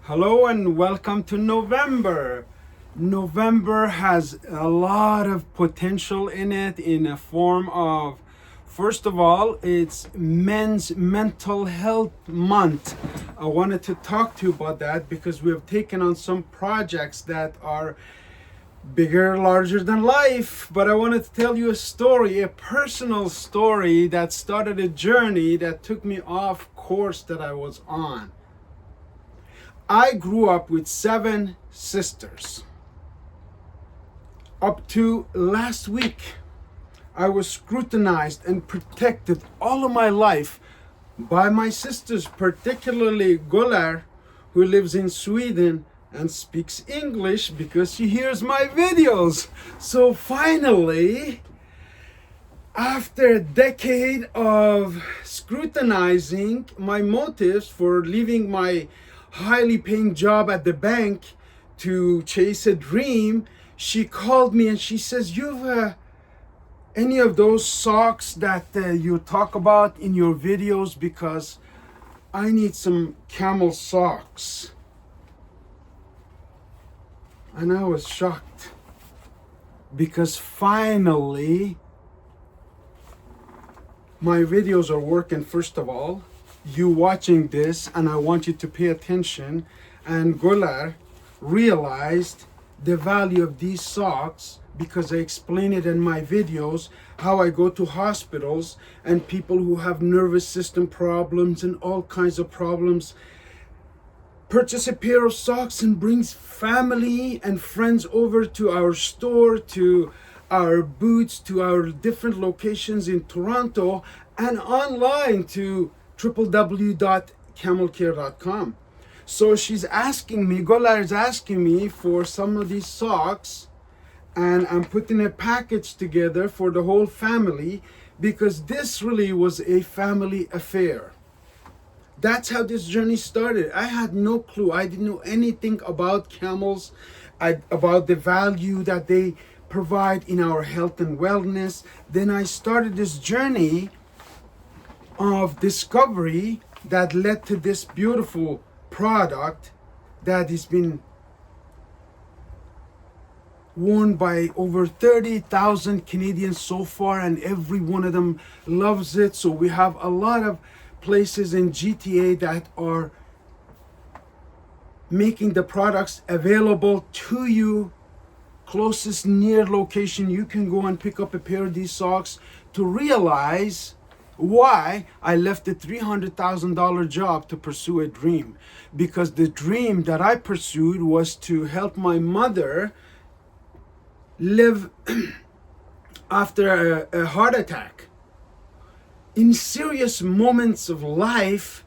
Hello and welcome to November. November has a lot of potential in it in a form of, first of all, it's Men's Mental Health Month. I wanted to talk to you about that because we have taken on some projects that are bigger, larger than life. But I wanted to tell you a story, a personal story that started a journey that took me off course that I was on. I grew up with 7 sisters. Up to last week, I was scrutinized and protected all of my life by my sisters, particularly Gular, who lives in Sweden and speaks English because she hears my videos. So finally, after a decade of scrutinizing my motives for leaving my highly paying job at the bank to chase a dream, she called me and she says, "You've any of those socks that you talk about in your videos, because I need some camel socks." And I was shocked because finally my videos are working. First of all, you watching this, and I want you to pay attention, and Gular realized the value of these socks because I explain it in my videos, how I go to hospitals and people who have nervous system problems and all kinds of problems purchase a pair of socks and brings family and friends over to our store, to our booths, to our different locations in Toronto, and online to www.camelcare.com. So she's asking me, Golar is asking me for some of these socks, and I'm putting a package together for the whole family because this really was a family affair. That's how this journey started. I had no clue. I didn't know anything about camels, about the value that they provide in our health and wellness. Then I started this journey of discovery that led to this beautiful product that has been worn by over 30,000 Canadians so far, and every one of them loves it. So we have a lot of places in GTA that are making the products available to you. Closest near location you can go and pick up a pair of these socks to realize why I left a $300,000 job to pursue a dream. Because the dream that I pursued was to help my mother live after a heart attack. In serious moments of life,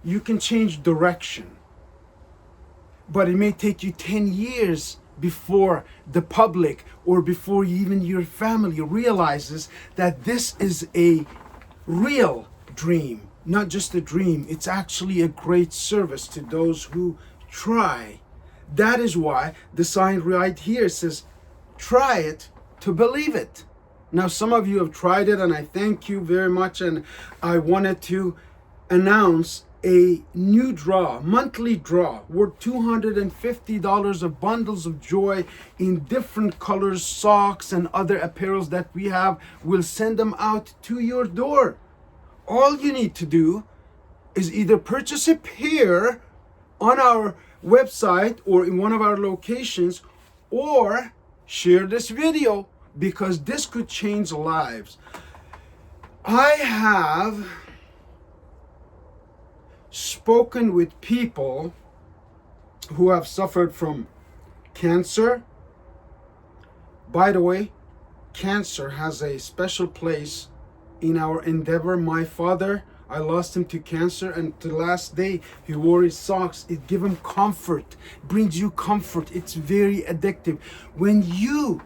you can change direction, but it may take you 10 years before the public or before even your family realizes that this is a real dream, not just a dream. It's actually a great service to those who try. That is why the sign right here says, "Try it to believe it." Now, some of you have tried it, and I thank you very much. And I wanted to announce a new draw, monthly draw, worth $250 of bundles of joy in different colors, socks and other apparels that we have. We'll send them out to your door. All you need to do is either purchase a pair on our website or in one of our locations, or share this video, because this could change lives. I have spoken with people who have suffered from cancer. By the way, cancer has a special place in our endeavor. My father, I lost him to cancer, and the last day he wore his socks. It gives him comfort, brings you comfort. It's very addictive. When you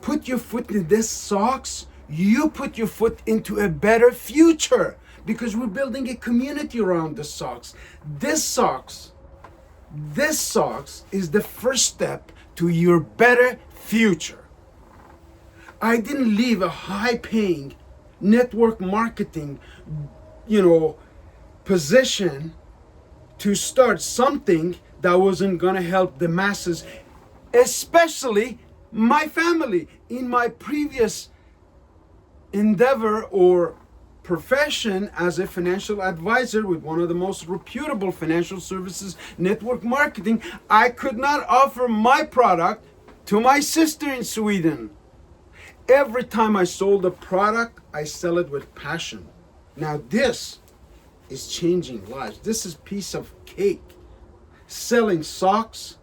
put your foot in this socks, you put your foot into a better future, because we're building a community around the socks. This socks is the first step to your better future. I didn't leave a high-paying network marketing, position to start something that wasn't gonna help the masses, especially my family. In my previous endeavor or profession as a financial advisor with one of the most reputable financial services network marketing, I could not offer my product to my sister in Sweden. Every time I sold a product, I sell it with passion. Now this is changing lives. This is piece of cake. Selling socks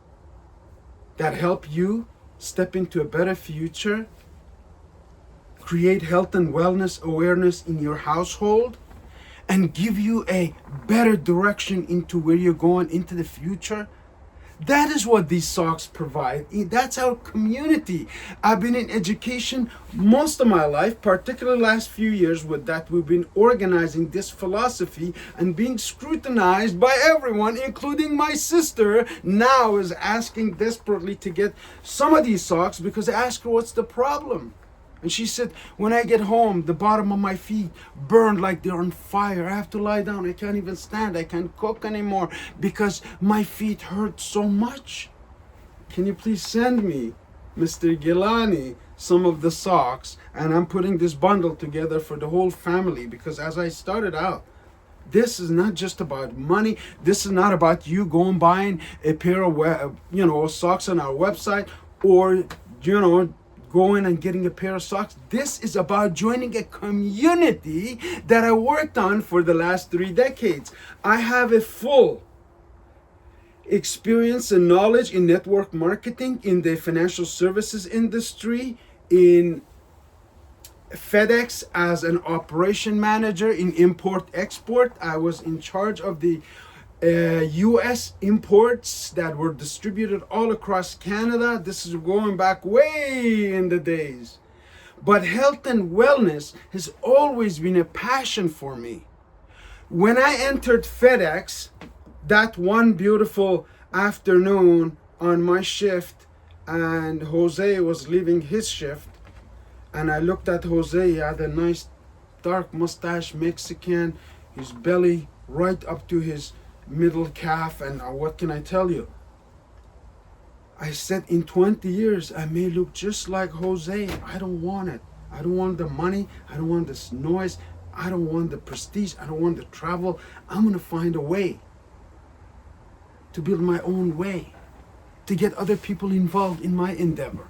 that help you step into a better future, create health and wellness awareness in your household, and give you a better direction into where you're going into the future. That is what these socks provide. That's our community. I've been in education most of my life, particularly last few years with that. We've been organizing this philosophy and being scrutinized by everyone, including my sister, now is asking desperately to get some of these socks because I asked her what's the problem. And she said, when I get home, the bottom of my feet burned like they're on fire. I have to lie down. I can't even stand. I can't cook anymore because my feet hurt so much. Can you please send me, Mr. Gilani, some of the socks? And I'm putting this bundle together for the whole family because as I started out, this is not just about money. This is not about you going buying a pair of socks on our website or, going and getting a pair of socks. This is about joining a community that I worked on for the last 3 decades. I have a full experience and knowledge in network marketing, in the financial services industry, in FedEx as an operation manager, in import-export. I was in charge of the US imports that were distributed all across Canada. This is going back way in the days. But health and wellness has always been a passion for me. When I entered FedEx, that one beautiful afternoon on my shift, and Jose was leaving his shift, and I looked at Jose. He had a nice dark mustache, Mexican, his belly right up to his middle calf, and what can I tell you? I said, in 20 years, I may look just like Jose. I don't want it. I don't want the money. I don't want this noise. I don't want the prestige. I don't want the travel. I'm going to find a way to build my own way, to get other people involved in my endeavor.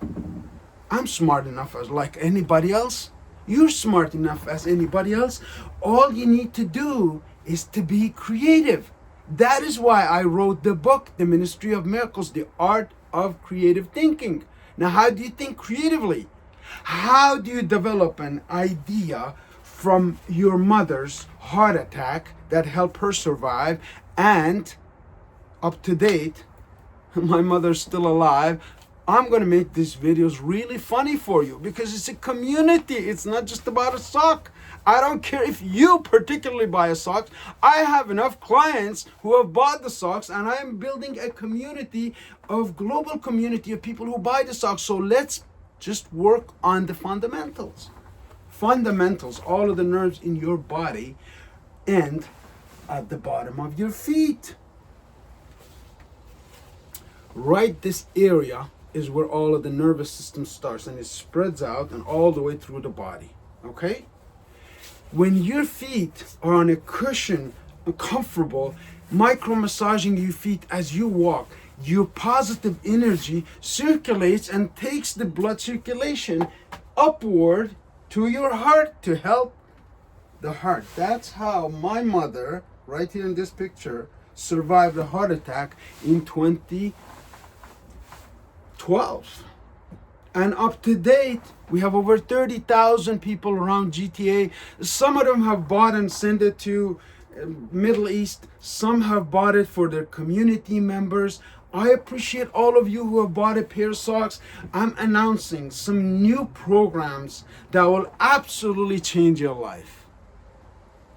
I'm smart enough as like anybody else. You're smart enough as anybody else. All you need to do is to be creative. That is why I wrote the book, The Ministry of Miracles, The Art of Creative Thinking. Now, how do you think creatively? How do you develop an idea from your mother's heart attack that helped her survive? And up to date, my mother's still alive. I'm going to make these videos really funny for you because it's a community. It's not just about a sock. I don't care if you particularly buy a sock. I have enough clients who have bought the socks, and I am building a community of global community of people who buy the socks. So let's just work on the fundamentals. Fundamentals, all of the nerves in your body and at the bottom of your feet. Right this area is where all of the nervous system starts, and it spreads out and all the way through the body. Okay? When your feet are on a cushion, comfortable, micro-massaging your feet as you walk, your positive energy circulates and takes the blood circulation upward to your heart to help the heart. That's how my mother, right here in this picture, survived a heart attack in 2012. And up to date, we have over 30,000 people around GTA. Some of them have bought and sent it to Middle East. Some have bought it for their community members. I appreciate all of you who have bought a pair of socks. I'm announcing some new programs that will absolutely change your life.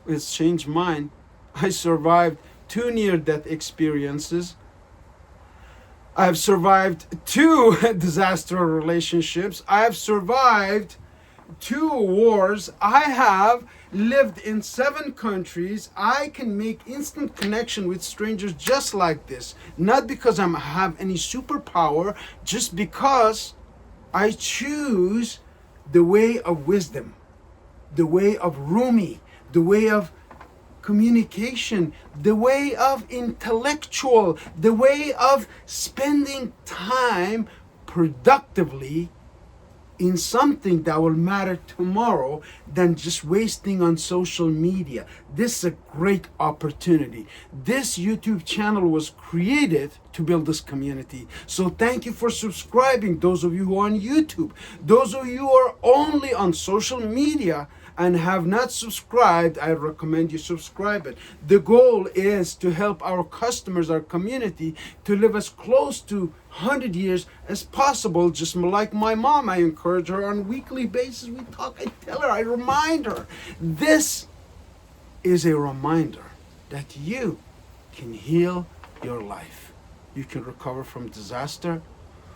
It's changed mine. I survived 2 near-death experiences. I've survived 2 disaster relationships. I've survived 2 wars. I have lived in 7 countries. I can make instant connection with strangers just like this. Not because I have any superpower, just because I choose the way of wisdom, the way of Rumi, the way of communication, the way of intellectual, the way of spending time productively in something that will matter tomorrow than just wasting on social media. This is a great opportunity. This YouTube channel was created to build this community. So thank you for subscribing, those of you who are on YouTube. Those of you who are only on social media and have not subscribed, I recommend you subscribe it. The goal is to help our customers, our community, to live as close to 100 years as possible. Just like my mom, I encourage her on a weekly basis. We talk, I tell her, I remind her. This is a reminder that you can heal your life. You can recover from disaster,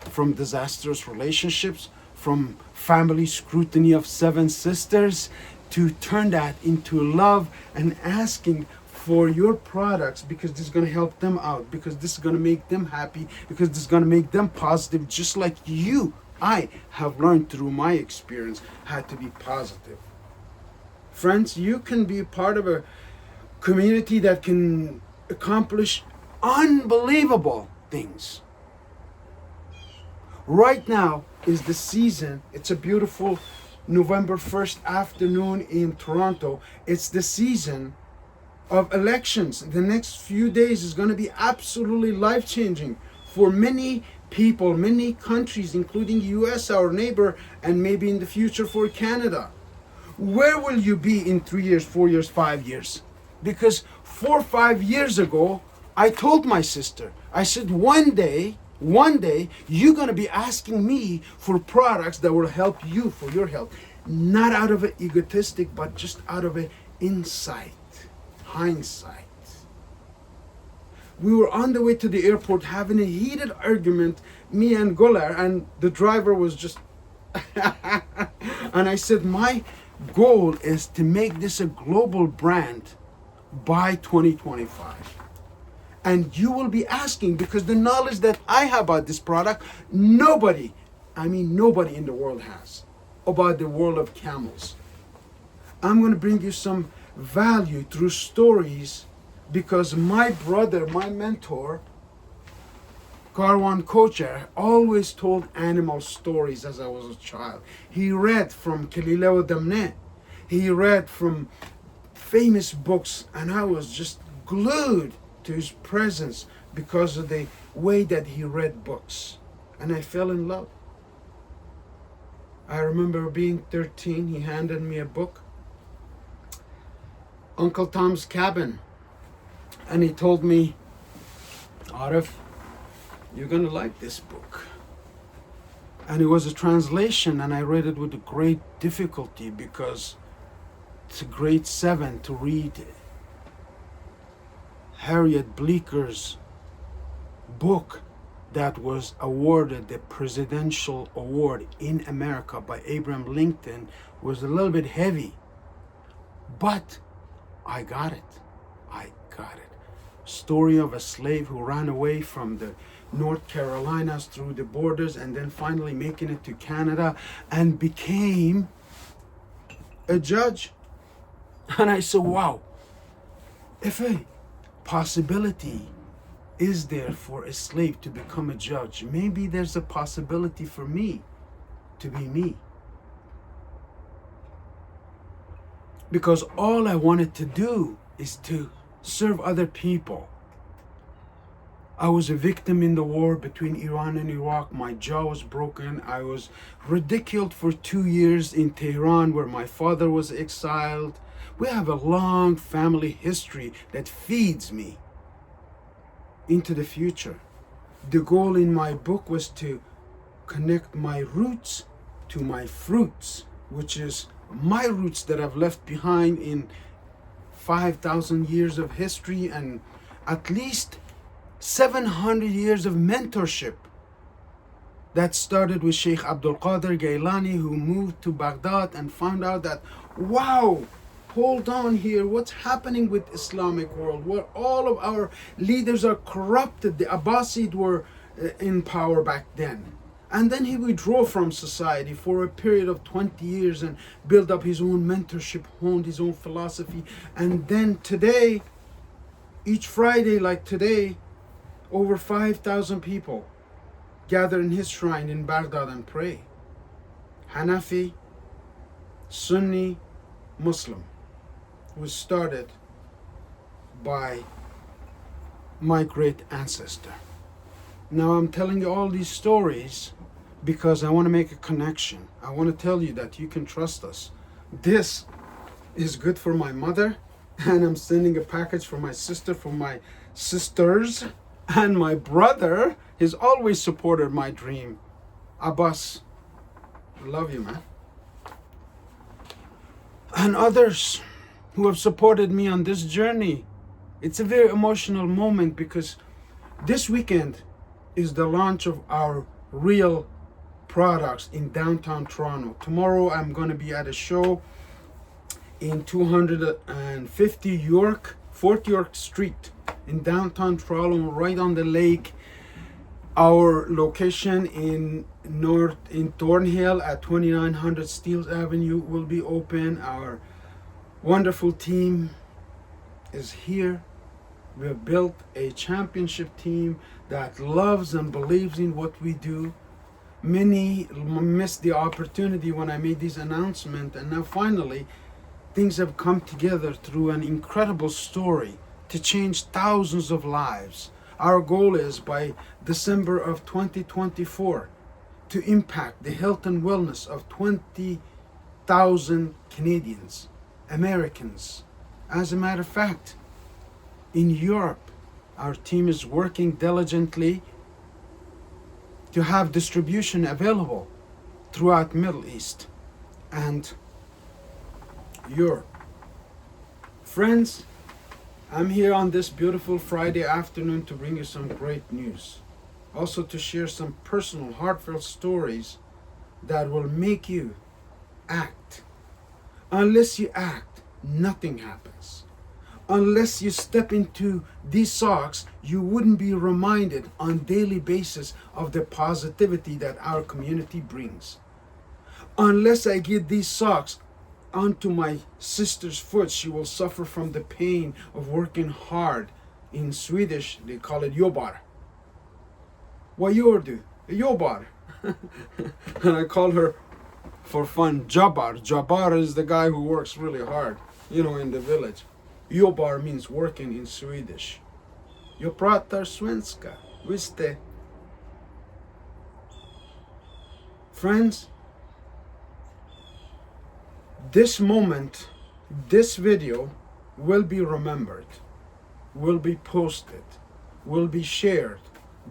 from disastrous relationships, from family scrutiny of 7 sisters, to turn that into love and asking for your products, because this is going to help them out, because this is going to make them happy, because this is going to make them positive, just like you, I have learned through my experience, had to be positive. Friends, you can be part of a community that can accomplish unbelievable things. Right now is the season. It's a beautiful November 1st afternoon in Toronto. It's the season of elections. The next few days is going to be absolutely life-changing for many people, many countries, including US, our neighbor, and maybe in the future for Canada. Where will you be in 3 years, 4 years, 5 years? Because 4 or 5 years ago, I told my sister, I said, one day, you're going to be asking me for products that will help you for your health. Not out of an egotistic, but just out of an insight, hindsight. We were on the way to the airport having a heated argument, me and Golar, and the driver was just... And I said, my goal is to make this a global brand by 2025. And you will be asking, because the knowledge that I have about this product, nobody in the world has about the world of camels. I'm going to bring you some value through stories, because my brother, my mentor, Karwan Kocher, always told animal stories as I was a child. He read from Kalileo Damne. He read from famous books, and I was just glued to his presence because of the way that he read books. And I fell in love. I remember being 13, he handed me a book, Uncle Tom's Cabin. And he told me, Arif, you're gonna like this book. And it was a translation, and I read it with great difficulty because it's a grade 7 to read Harriet Bleeker's book that was awarded the Presidential Award in America by Abraham Lincoln. Was a little bit heavy, but I got it. Story of a slave who ran away from the North Carolinas through the borders, and then finally making it to Canada and became a judge. And I said, wow, if a possibility is there for a slave to become a judge, maybe there's a possibility for me to be me. Because all I wanted to do is to serve other people. I was a victim in the war between Iran and Iraq. My jaw was broken. I was ridiculed for 2 years in Tehran, where my father was exiled. We have a long family history that feeds me into the future. The goal in my book was to connect my roots to my fruits, which is my roots that I've left behind in 5,000 years of history and at least 700 years of mentorship that started with Sheikh Abdul Qadir Gailani, who moved to Baghdad and found out that, wow, hold on here, what's happening with Islamic world, where all of our leaders are corrupted. The Abbasid were in power back then. And then he withdrew from society for a period of 20 years and built up his own mentorship, honed his own philosophy. And then today, each Friday like today, over 5,000 people gather in his shrine in Baghdad and pray. Hanafi, Sunni, Muslim, was started by my great ancestor. Now I'm telling you all these stories because I want to make a connection. I want to tell you that you can trust us. This is good for my mother, and I'm sending a package for my sister, for my sisters, and my brother has always supported my dream. Abbas, I love you, man. And others who have supported me on this journey. It's a very emotional moment because this weekend is the launch of our real products in downtown Toronto. Tomorrow I'm going to be at a show in 250 4th York Street in downtown Toronto, right on the lake. Our location in Thornhill at 2900 Steeles Avenue will be open. Our wonderful team is here. We have built a championship team that loves and believes in what we do. Many missed the opportunity when I made this announcement, and now finally things have come together through an incredible story to change thousands of lives. Our goal is by December of 2024 to impact the health and wellness of 20,000 Canadians, Americans. As a matter of fact, in Europe, our team is working diligently to have distribution available throughout Middle East and Europe. Friends, I'm here on this beautiful Friday afternoon to bring you some great news. Also to share some personal, heartfelt stories that will make you act. Unless you act, nothing happens. Unless you step into these socks, you wouldn't be reminded on a daily basis of the positivity that our community brings. Unless I get these socks onto my sister's foot, she will suffer from the pain of working hard. In Swedish, they call it jobbar. Vad gör du? Jobbar. And I call her for fun Jabbar. Jabbar is the guy who works really hard, in the village. Jobbar means working in Swedish. Jag pratar svenska, visst det? Friends, this moment, this video will be remembered, will be posted, will be shared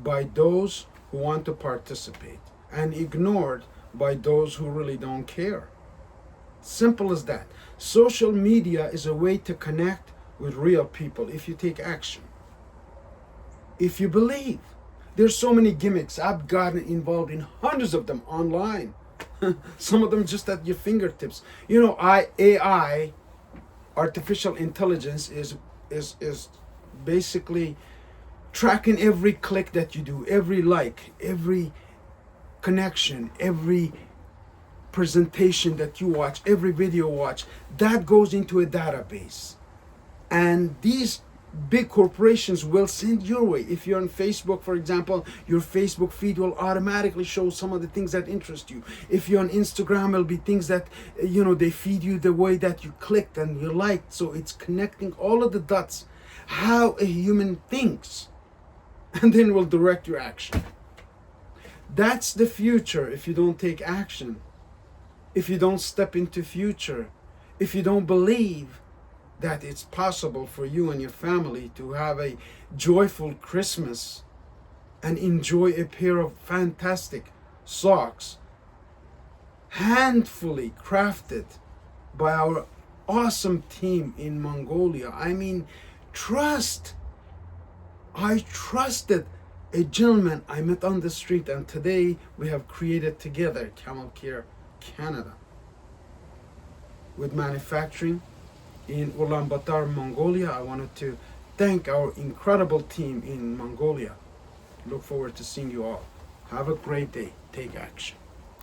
by those who want to participate and ignored by those who really don't care. Simple as that. Social media is a way to connect with real people if you take action. If you believe. There's so many gimmicks. I've gotten involved in hundreds of them online. Some of them just at your fingertips. AI, artificial intelligence, is basically tracking every click that you do, every like, every connection, every presentation that you watch, every video watch. That goes into a database. And these big corporations will send your way. If you're on Facebook, for example, your Facebook feed will automatically show some of the things that interest you. If you're on Instagram, it'll be things that, they feed you the way that you clicked and you liked. So it's connecting all of the dots, how a human thinks, and then will direct your action. That's the future if you don't take action. If you don't step into future, if you don't believe that it's possible for you and your family to have a joyful Christmas and enjoy a pair of fantastic socks, handfully crafted by our awesome team in Mongolia. I mean, trust. I trusted a gentleman I met on the street, and today we have created together Camel Care Canada with manufacturing in Ulaanbaatar, Mongolia. I wanted to thank our incredible team in Mongolia. Look forward to seeing you all. Have a great day. Take action.